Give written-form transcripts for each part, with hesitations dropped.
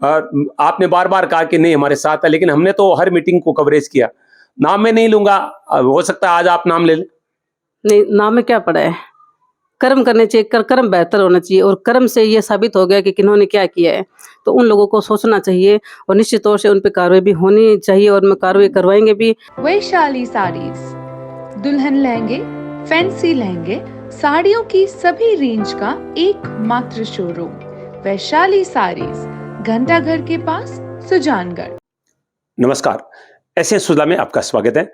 आपने बार बार कहा कि नहीं हमारे साथ है, लेकिन हमने तो हर मीटिंग को कवरेज किया। नाम मैं नहीं लूंगा, हो सकता है आज आप नाम ले लें। नहीं, नाम में क्या पड़ा है? कर्म करने चाहिए, कर्म बेहतर होना चाहिए और कर्म से ये साबित हो गया कि किन्होंने क्या किया है। तो उन लोगों को सोचना चाहिए और निश्चित तौर से उन पे कार्रवाई भी होनी चाहिए और मैं कार्रवाई करवाएंगे भी। वैशाली साड़ीज, दुल्हन लहंगे, फैंसी लहंगे, साड़ियों की सभी रेंज का एकमात्र शोरूम वैशाली साड़ीज, घंटाघर के पास, सुजानगढ़। नमस्कार, ऐसे सुधा में आपका स्वागत है।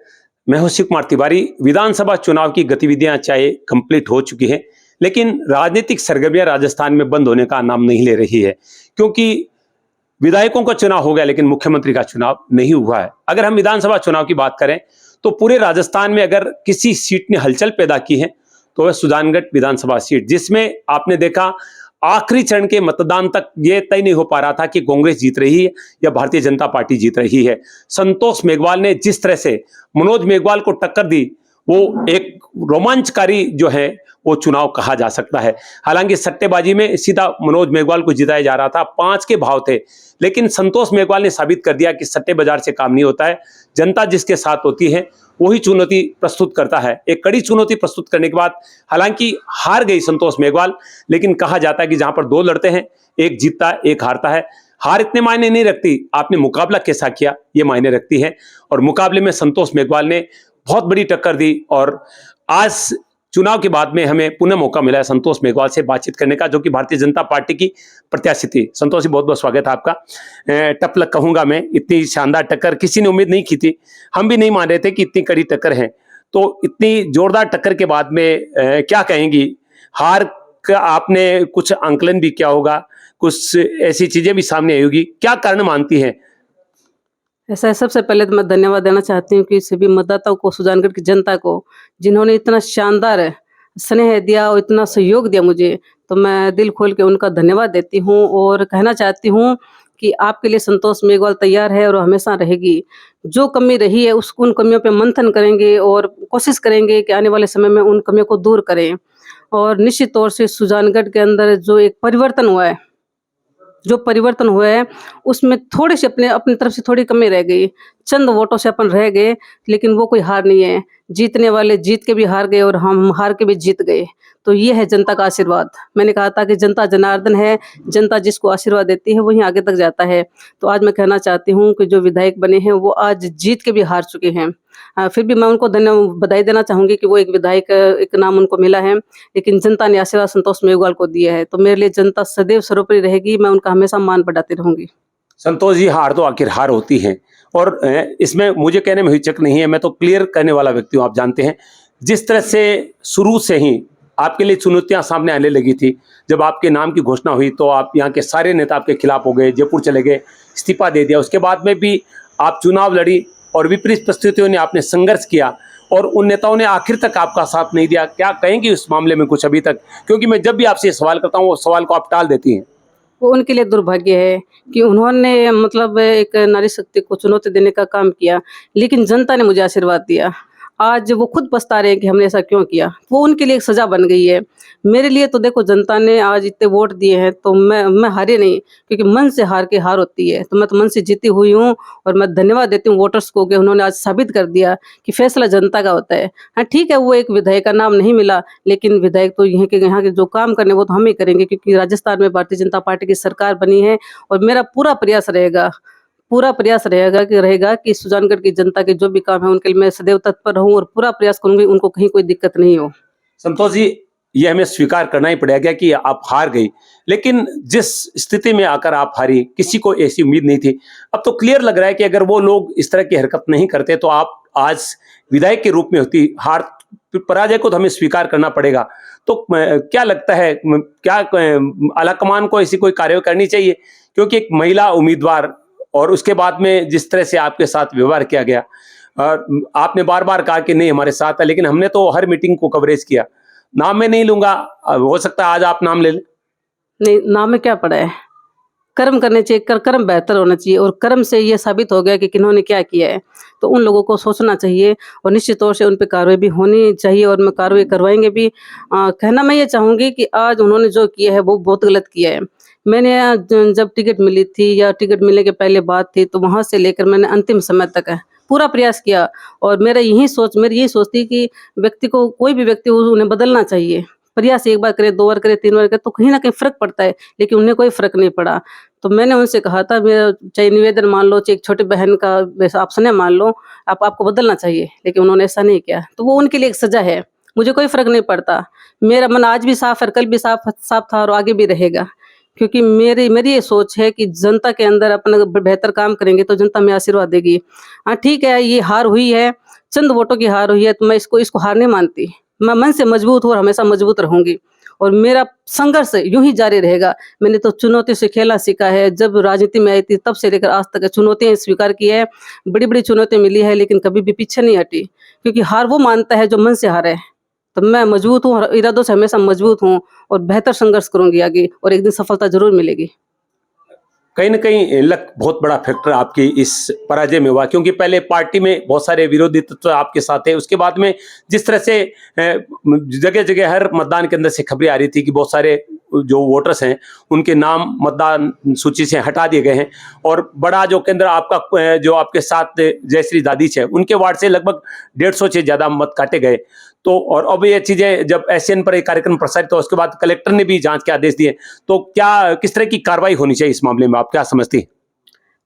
मैं हूं शिव कुमार तिवारी। विधानसभा चुनाव की गतिविधियां चाहे कंप्लीट हो चुकी हैं, लेकिन राजनीतिक सरगर्मियां राजस्थान में बंद होने का नाम नहीं ले रही है, क्योंकि विधायकों का चुनाव हो गया लेकिन मुख्यमंत्री का चुनाव नहीं हुआ है। अगर हम विधानसभा चुनाव की बात करें तो पूरे राजस्थान में अगर किसी सीट ने हलचल पैदा की है तो वह सुजानगढ़ विधानसभा सीट, जिसमें आपने देखा आखिरी चरण के मतदान तक यह तय नहीं हो पा रहा था कि कांग्रेस जीत रही है या भारतीय जनता पार्टी जीत रही है। संतोष मेघवाल ने जिस तरह से मनोज मेघवाल को टक्कर दी, वो एक रोमांचकारी जो है वो चुनाव कहा जा सकता है। हालांकि सट्टेबाजी में सीधा मनोज मेघवाल को जिताया जा रहा था, 5 के भाव थे, लेकिन संतोष मेघवाल ने साबित कर दिया कि सट्टे बाजार से काम नहीं होता है। जनता जिसके साथ होती है वही चुनौती प्रस्तुत करता है। एक कड़ी चुनौती प्रस्तुत करने के बाद हालांकि हार गई संतोष मेघवाल, लेकिन कहा जाता है कि जहां पर 2 लड़ते हैं, एक जीतता है एक हारता है। हार इतने मायने नहीं रखती, आपने मुकाबला कैसा किया ये मायने रखती है। और मुकाबले में संतोष मेघवाल ने बहुत बड़ी टक्कर दी और आज चुनाव के बाद में हमें पुनः मौका मिला है संतोष मेघवाल से बातचीत करने का, जो कि भारतीय जनता पार्टी की प्रत्याशी थी। संतोष जी, बहुत बहुत स्वागत है आपका। टप लग कहूंगा मैं, इतनी शानदार टक्कर किसी ने उम्मीद नहीं की थी। हम भी नहीं मान रहे थे कि इतनी कड़ी टक्कर है। तो इतनी जोरदार टक्कर के बाद में क्या कहेंगी? हार का आपने कुछ आंकलन भी किया होगा, कुछ ऐसी चीजें भी सामने आई होगी, क्या कारण मानती हैं? ऐसा है, सबसे पहले तो मैं धन्यवाद देना चाहती हूँ कि सभी मतदाताओं को, सुजानगढ़ की जनता को, जिन्होंने इतना शानदार स्नेह दिया और इतना सहयोग दिया मुझे, तो मैं दिल खोल के उनका धन्यवाद देती हूँ और कहना चाहती हूँ कि आपके लिए संतोष मेघवाल तैयार है और हमेशा रहेगी। जो कमी रही है उन कमियों पे मंथन करेंगे और कोशिश करेंगे कि आने वाले समय में उन कमियों को दूर करें। और निश्चित तौर से सुजानगढ़ के अंदर जो एक परिवर्तन हुआ है उसमें थोड़े से अपनी तरफ से थोड़ी कमी रह गई, चंद वोटों से अपन रह गए, लेकिन वो कोई हार नहीं है। जीतने वाले जीत के भी हार गए और हम हार के भी जीत गए। तो ये है जनता का आशीर्वाद। मैंने कहा था कि जनता जनार्दन है, जनता जिसको आशीर्वाद देती है वही आगे तक जाता है। तो आज मैं कहना चाहती हूँ कि जो विधायक बने हैं वो आज जीत के भी हार चुके हैं। फिर भी मैं उनको बधाई देना चाहूंगी कि वो एक विधायक एक नाम उनको मिला है, लेकिन जनता ने आशीर्वाद संतोष मेघवाल को दिया है। तो मेरे लिए जनता सदैव सर्वोपरि रहेगी, मैं उनका हमेशा मान बढ़ाती रहूंगी। संतोष जी, हार तो आखिर हार होती है और इसमें मुझे कहने में हिचक नहीं है। मैं तो क्लियर करने वाला व्यक्ति हूँ, आप जानते हैं। जिस तरह से शुरू से ही आपके लिए चुनौतियां सामने आने लगी थी, जब आपके नाम की घोषणा हुई तो आप यहाँ के सारे नेता आपके खिलाफ हो गए, जयपुर चले गए, इस्तीफा दे दिया। उसके बाद में भी आप चुनाव लड़ी और विपरीत परिस्थितियों ने आपने संघर्ष किया और उन नेताओं ने आखिर तक आपका साथ नहीं दिया। क्या कहेंगी उस मामले में कुछ अभी तक? क्योंकि मैं जब भी आपसे ये सवाल करता हूँ वो सवाल को आप टाल देती हैं। वो उनके लिए दुर्भाग्य है कि उन्होंने मतलब एक नारी शक्ति को चुनौती देने का काम किया, लेकिन जनता ने मुझे आशीर्वाद दिया। आज वो खुद पछता रहे हैं कि हमने ऐसा क्यों किया। वो उनके लिए एक सजा बन गई है। मेरे लिए तो देखो, जनता ने आज इतने वोट दिए हैं तो मैं हारे नहीं, क्योंकि मन से हार के हार होती है। तो मैं तो मन से जीती हुई हूँ और मैं धन्यवाद देती हूँ वोटर्स को कि उन्होंने आज साबित कर दिया कि फैसला जनता का होता है। हाँ ठीक है, वो एक विधायक का नाम नहीं मिला, लेकिन विधायक तो यहाँ के जो काम करने वो तो हम ही करेंगे, क्योंकि राजस्थान में भारतीय जनता पार्टी की सरकार बनी है। और मेरा पूरा प्रयास रहेगा कि सुजानगढ़ की जनता के जो भी काम है उनके लिए मैं सदैव तत्पर रहूं और पूरा प्रयास करूंगी उनको कहीं कोई दिक्कत नहीं हो। संतोष जी, ये हमें स्वीकार करना ही पड़ेगा कि आप हार गई, लेकिन जिस स्थिति में आकर आप हारी, किसी को ऐसी उम्मीद नहीं थी। अब तो क्लियर लग रहा है कि अगर वो लोग इस तरह की हरकत नहीं करते तो आप आज विधायक के रूप में होती। हार पराजय को तो हमें स्वीकार करना पड़ेगा। तो क्या लगता है, क्या आलाकमान को ऐसी कोई कार्रवाई करनी चाहिए? क्योंकि एक महिला उम्मीदवार और उसके बाद में जिस तरह से आपके साथ व्यवहार किया गया, आपने बार बार कहा कि नहीं हमारे साथ है, लेकिन हमने तो हर मीटिंग को कवरेज किया। नाम मैं नहीं लूंगा, हो सकता है आज आप नाम ले लें। नहीं, नाम में क्या पड़ा है? कर्म करने चाहिए, कर्म बेहतर होना चाहिए और कर्म से ये साबित हो गया कि किन्होंने क्या किया है। तो उन लोगों को सोचना चाहिए और निश्चित तौर से उन पे कार्रवाई भी होनी चाहिए और मैं कार्रवाई करवाएंगे भी। कहना मैं ये चाहूँगी कि आज उन्होंने जो किया है वो बहुत गलत किया है। मैंने जब टिकट मिली थी या टिकट मिलने के पहले बात थी, तो वहाँ से लेकर मैंने अंतिम समय तक पूरा प्रयास किया। और मेरी यही सोच थी कि व्यक्ति को, कोई भी व्यक्ति हो, उन्हें बदलना चाहिए। प्रयास 1 बार करे, 2 बार करे, 3 बार करे, तो कहीं न कहीं फ़र्क पड़ता है, लेकिन उन्हें कोई फ़र्क नहीं पड़ा। तो मैंने उनसे कहा था, मेरा चाहे निवेदन मान लो, चाहे एक छोटी बहन का वैसा आप स्नेह मान लो, आपको बदलना चाहिए, लेकिन उन्होंने ऐसा नहीं किया। तो वो उनके लिए एक सज़ा है, मुझे कोई फ़र्क नहीं पड़ता। मेरा मन आज भी साफ़ है, कल भी साफ़ था और आगे भी रहेगा। क्योंकि मेरी ये सोच है कि जनता के अंदर अपना बेहतर काम करेंगे तो जनता हमें आशीर्वाद देगी। हाँ, ठीक है, ये हार हुई है, चंद वोटों की हार हुई है, तो मैं इसको हार नहीं मानती। मैं मन से मजबूत हूँ और हमेशा मजबूत रहूँगी, और मेरा संघर्ष यूँ ही जारी रहेगा। मैंने तो चुनौती से खेलना सीखा है, जब राजनीति में आई थी तब से लेकर आज तक चुनौतियाँ स्वीकार की है, बड़ी-बड़ी चुनौतियाँ मिली है, लेकिन कभी भी पीछे नहीं हटी, क्योंकि हार वो मानता है जो मन से हारे। तो मैं मजबूत हूँ और इरादों से हमेशा मजबूत हूँ, और बेहतर संघर्ष करूँगी आगे, और एक दिन सफलता ज़रूर मिलेगी। कहीं न कहीं लक बहुत बड़ा फैक्टर आपकी इस पराजय में हुआ, क्योंकि पहले पार्टी में बहुत सारे विरोधी तत्व आपके साथ थे। उसके बाद में जिस तरह से जगह-जगह हर मतदान केंद्र से खबरें आ रही थी कि बहुत सारे जो वोटर्स हैं, उनके नाम मतदान सूची से हटा दिए गए हैं, और बड़ा जो केंद्र आपका जो आपके साथ जयश्री दादीच है, उनके वार्ड से लगभग 150 से ज़्यादा मत काटे गए। तो और अब ये चीज़ें जब एसएन पर एक कार्यक्रम प्रसारित हुआ, उसके बाद कलेक्टर ने भी जाँच के आदेश दिए। तो किस तरह की कार्रवाई होनी चाहिए इस मामले में, आप क्या समझती हैं?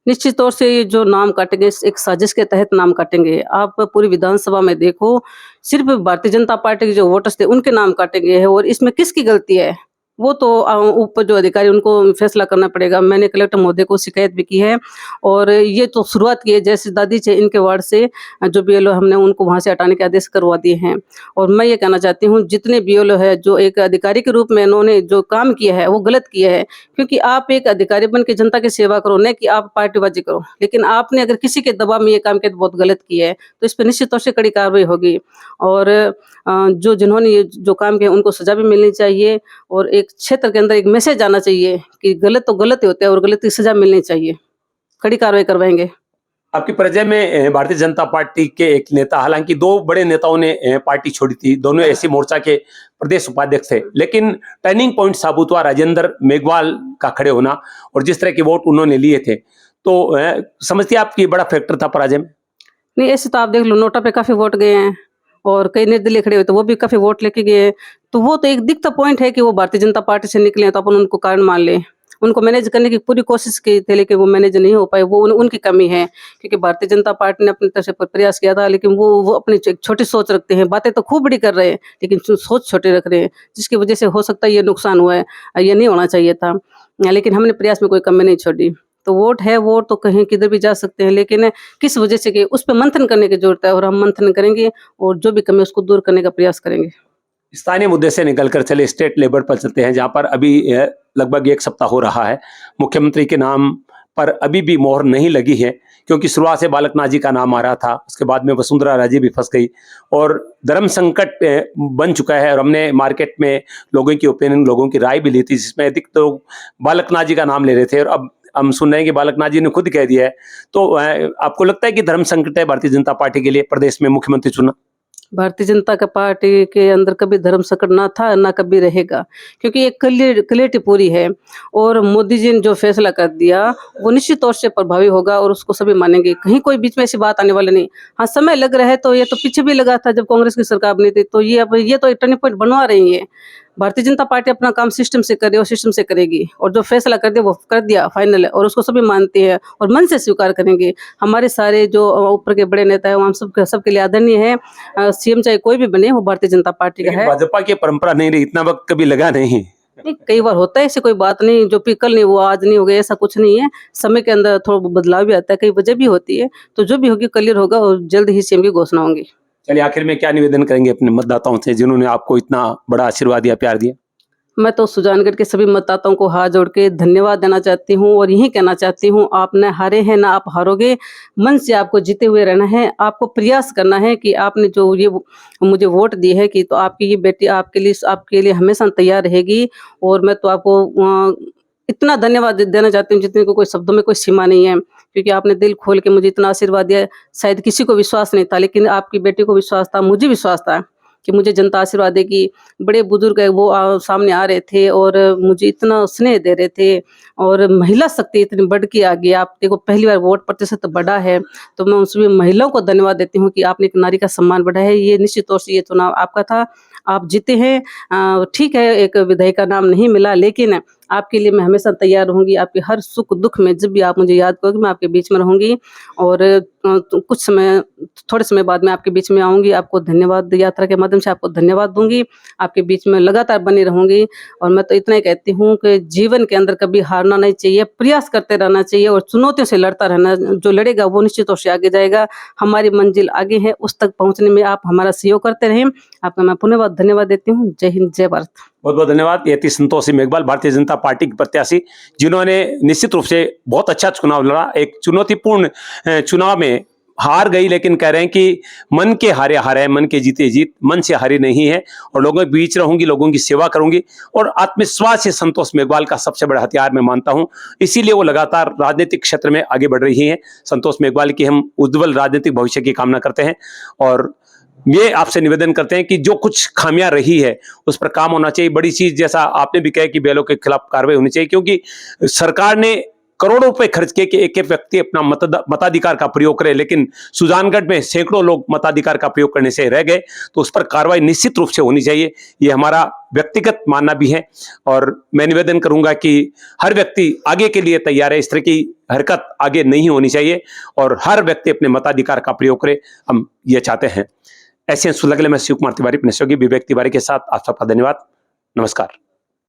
निश्चित तौर से ये जो नाम काटेंगे, एक साजिश के तहत नाम काटेंगे। आप पूरी विधानसभा में देखो, सिर्फ़ भारतीय जनता पार्टी के जो वोटर्स थे, उनके नाम काटे गए हैं, और इसमें किसकी गलती है? वो तो ऊपर जो अधिकारी, उनको फैसला करना पड़ेगा। मैंने कलेक्टर महोदय को शिकायत भी की है, और ये तो शुरुआत की है, जैसे दादी चे इनके वार्ड से जो बीएलओ, हमने उनको वहाँ से हटाने के आदेश करवा दिए हैं। और मैं ये कहना चाहती हूँ, जितने बीएलओ है, जो एक अधिकारी के रूप में इन्होंने जो काम किया है, वो गलत किया है। क्योंकि आप एक अधिकारी बन के जनता की सेवा करो, न कि आप पार्टीबाजी करो। लेकिन आपने अगर किसी के दबाव में ये काम किया तो बहुत गलत किया है, तो इस पे निश्चित तौर से कड़ी कार्रवाई होगी। और जिन्होंने ये जो काम किया, उनको सज़ा भी मिलनी चाहिए, और एक क्षेत्र के अंदर एक मैसेज आना चाहिए कि गलत तो गलत ही होता है, और गलत की सज़ा मिलनी चाहिए। कड़ी कार्रवाई करवाएँगे। आपकी परिचय में भारतीय जनता पार्टी के एक नेता, हालांकि 2 बड़े नेताओं ने पार्टी छोड़ी थी, दोनों ऐसी मोर्चा के प्रदेश उपाध्यक्ष थे, लेकिन टर्निंग पॉइंट साबित हुआ राजेंद्र मेघवाल का खड़े होना, और जिस तरह के वोट उन्होंने लिए थे, तो समझती है आपकी बड़ा फैक्टर था पराजय में? नहीं, ऐसे तो आप देख लो, नोटा पे काफ़ी वोट गए हैं, और कई निर्दलीय खड़े हुए, तो वो भी काफ़ी वोट लेके गए हैं। तो वो तो एक दिखता पॉइंट है कि वो भारतीय जनता पार्टी से निकले हैं, तो अपन उनको कारण मान लें। उनको मैनेज करने की पूरी कोशिश की थी, लेकिन वो मैनेज नहीं हो पाए, वो उनकी कमी है। क्योंकि भारतीय जनता पार्टी ने अपनी तरफ से प्रयास किया था, लेकिन वो अपनी एक छोटी सोच रखते हैं। बातें तो खूब बड़ी कर रहे हैं, लेकिन सोच छोटी रख रहे हैं, जिसकी वजह से हो सकता है ये नुकसान हुआ है। ये नहीं होना चाहिए था, लेकिन हमने प्रयास में कोई कमी नहीं छोड़ी। तो वोट है, वोट तो कहीं किधर भी जा सकते हैं, लेकिन किस वजह से कि उस पे मंथन करने की ज़रूरत है, और हम मंथन करेंगे, और जो भी कमी है उसको दूर करने का प्रयास करेंगे। स्थानीय मुद्दे से निकलकर चले स्टेट लेवल पर चलते हैं, जहां पर अभी लगभग 1 सप्ताह हो रहा है, मुख्यमंत्री के नाम पर अभी भी मोहर नहीं लगी है, क्योंकि शुरुआत से बालक नाथ जी का नाम आ रहा था, उसके बाद में वसुंधरा राजे भी फंस गई, और धर्म संकट बन चुका है। और हमने मार्केट में लोगों की ओपिनियन, लोगों की राय भी ली थी, जिसमें अधिक तो बालक नाथ जी का नाम ले रहे थे, और अब हम सुन रहे हैं कि बालक नाथ जी ने खुद कह दिया है। तो आपको लगता है कि धर्म संकट है भारतीय जनता पार्टी के लिए प्रदेश में मुख्यमंत्री चुनना? भारतीय जनता का पार्टी के अंदर कभी धर्म संकट ना था, ना कभी रहेगा, क्योंकि एक क्लियरिटी पूरी है, और मोदी जी ने जो फैसला कर दिया, वो निश्चित तौर से प्रभावी होगा, और उसको सभी मानेंगे। कहीं कोई बीच में ऐसी बात आने वाली नहीं। हाँ, समय लग रहा है, तो ये तो पीछे भी लगा था जब कांग्रेस की सरकार बनी थी, तो ये अब ये तो टर्निंग पॉइंट बनवा रही है। भारतीय जनता पार्टी अपना काम सिस्टम से कर रही है, और सिस्टम से करेगी, और जो फैसला कर दिया वो कर दिया फाइनल है, और उसको सभी मानते हैं और मन से स्वीकार करेंगे। हमारे सारे जो ऊपर के बड़े नेता हैं, वो हम सबके लिए आदरणीय है। सीएम चाहे कोई भी बने, वो भारतीय जनता पार्टी का है। भाजपा की परंपरा नहीं रही, इतना वक्त कभी लगा नहीं। नहीं, कई बार होता है, ऐसी कोई बात नहीं, जो कल नहीं हुआ आज नहीं हो गया, ऐसा कुछ नहीं है। समय के अंदर थोड़ा बदलाव भी आता है, कई वजह भी होती है, तो जो भी होगी क्लियर होगा, और जल्द ही सीएम की घोषणा होगी। चलिए, आखिर में क्या निवेदन करेंगे अपने मतदाताओं से, जिन्होंने आपको इतना बड़ा आशीर्वाद दिया, प्यार दिया? मैं तो सुजानगढ़ के सभी मतदाताओं को हाथ जोड़ के धन्यवाद देना चाहती हूँ, और यही कहना चाहती हूँ, आप न हारे हैं, ना आप हारोगे। मन से आपको जीते हुए रहना है, आपको प्रयास करना है कि आपने जो ये मुझे वोट दी है, कि तो आपकी ये बेटी आपके लिए हमेशा तैयार रहेगी। और मैं तो आपको इतना धन्यवाद देना चाहती हूँ, जितने को कोई शब्दों में कोई सीमा नहीं है, क्योंकि आपने दिल खोल के मुझे इतना आशीर्वाद दिया। शायद किसी को विश्वास नहीं था, लेकिन आपकी बेटी को विश्वास था, मुझे विश्वास था कि मुझे जनता आशीर्वाद देगी। बड़े बुजुर्ग है वो सामने आ रहे थे और मुझे इतना स्नेह दे रहे थे और महिला शक्ति इतनी बढ़ के आ गई। आप देखो पहली बार वोट प्रतिशत बढ़ा है, तो मैं उन सभी महिलाओं को धन्यवाद देती हूँ कि आपने एक नारी का सम्मान बढ़ाया है। ये निश्चित तौर से ये चुनाव आपका था, आप जीते हैं। ठीक है, एक विधायक का नाम नहीं मिला, लेकिन आपके लिए मैं हमेशा तैयार रहूँगी। आपके हर सुख दुख में जब भी आप मुझे याद करोगे, मैं आपके बीच में रहूँगी और तो कुछ समय, थोड़े समय बाद मैं आपके बीच में आऊँगी। आपको धन्यवाद यात्रा के माध्यम से आपको धन्यवाद दूँगी। आपके बीच में लगातार बनी रहूँगी और मैं तो इतना ही कहती हूँ कि जीवन के अंदर कभी हारना नहीं चाहिए, प्रयास करते रहना चाहिए और चुनौतियों से लड़ता रहना। जो लड़ेगा वो निश्चित तौर से आगे जाएगा। हमारी मंजिल आगे है, उस तक पहुँचने में आप हमारा सहयोग करते रहें। आपका मैं पुनः धन्यवाद देती हूँ। जय हिंद, जय भारत। बहुत बहुत धन्यवाद। ये थी संतोषी मेघवाल, भारतीय जनता पार्टी की प्रत्याशी, जिन्होंने निश्चित रूप से बहुत अच्छा चुनाव लड़ा। एक चुनौतीपूर्ण चुनाव में हार गई, लेकिन कह रहे हैं कि मन के हारे हारे, मन के जीते जीत, मन से हारी नहीं है और लोगों के बीच रहूंगी, लोगों की सेवा करूंगी और आत्मविश्वास से संतोष मेघवाल का सबसे बड़ा हथियार मैं मानता हूं। इसीलिए वो लगातार राजनीतिक क्षेत्र में आगे बढ़ रही हैं। संतोष मेघवाल की हम उज्जवल राजनीतिक भविष्य की कामना करते हैं और ये आपसे निवेदन करते हैं कि जो कुछ खामियां रही है उस पर काम होना चाहिए। बड़ी चीज जैसा आपने भी कहा कि बैलों के खिलाफ कार्रवाई होनी चाहिए, क्योंकि सरकार ने करोड़ों रुपए खर्च किए कि एक एक व्यक्ति अपना मताधिकार का प्रयोग करे, लेकिन सुजानगढ़ में सैकड़ों लोग मताधिकार का प्रयोग करने से रह गए। तो उस पर कार्रवाई निश्चित रूप से होनी चाहिए, ये हमारा व्यक्तिगत मानना भी है। और मैं निवेदन करूंगा कि हर व्यक्ति आगे के लिए तैयार है, इस तरह की हरकत आगे नहीं होनी चाहिए और हर व्यक्ति अपने मताधिकार का प्रयोग करे, हम ये चाहते हैं। ऐसे सुलगले में शिव कुमार तिवारी, अपने सहयोगी विवेक तिवारी के साथ आप सबका धन्यवाद। नमस्कार।